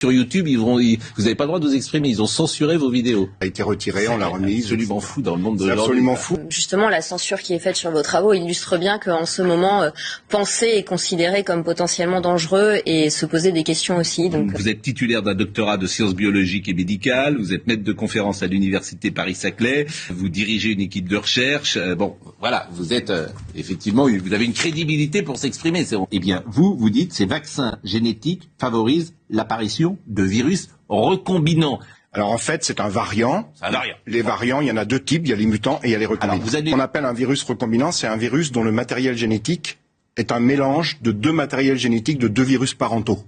Sur YouTube, vous n'avez pas le droit de vous exprimer. Ils ont censuré vos vidéos. A été retiré, on l'a remise. Absolument fou dans le monde de l'aujourd'hui. Absolument fou. Justement, la censure qui est faite sur vos travaux illustre bien qu'en ce moment, penser est considéré comme potentiellement dangereux et se poser des questions aussi. Donc... Vous êtes titulaire d'un doctorat de sciences biologiques et médicales. Vous êtes maître de conférence à l'université Paris-Saclay. Vous dirigez une équipe de recherche. Bon, voilà, vous êtes effectivement, vous avez une crédibilité pour s'exprimer. Eh bien, vous dites ces vaccins génétiques favorisent l'apparition de virus recombinants. Alors en fait, c'est un variant. C'est un variant. Les variants, il y en a deux types, il y a les mutants et il y a les recombinants. On appelle un virus recombinant, c'est un virus dont le matériel génétique est un mélange de deux matériels génétiques de deux virus parentaux.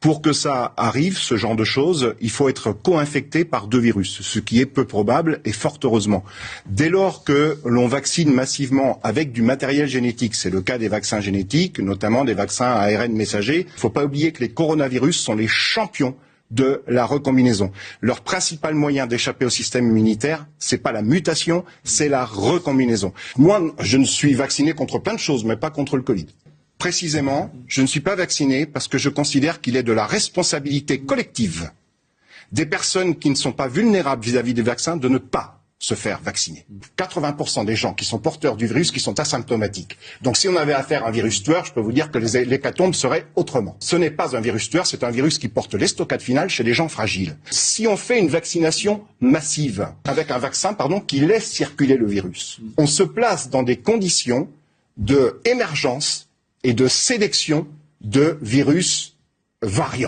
Pour que ça arrive, ce genre de choses, il faut être co-infecté par deux virus, ce qui est peu probable et fort heureusement. Dès lors que l'on vaccine massivement avec du matériel génétique, c'est le cas des vaccins génétiques, notamment des vaccins à ARN messager, il ne faut pas oublier que les coronavirus sont les champions de la recombinaison. Leur principal moyen d'échapper au système immunitaire, c'est pas la mutation, c'est la recombinaison. Moi, je ne suis vacciné contre plein de choses, mais pas contre le Covid. Précisément, je ne suis pas vacciné parce que je considère qu'il est de la responsabilité collective des personnes qui ne sont pas vulnérables vis-à-vis des vaccins de ne pas se faire vacciner. 80% des gens qui sont porteurs du virus qui sont asymptomatiques. Donc si on avait affaire à un virus tueur, je peux vous dire que l'hécatombe serait autrement. Ce n'est pas un virus tueur, c'est un virus qui porte l'estocade finale chez les gens fragiles. Si on fait une vaccination massive avec un vaccin, qui laisse circuler le virus, on se place dans des conditions de émergence et de sélection de virus variants.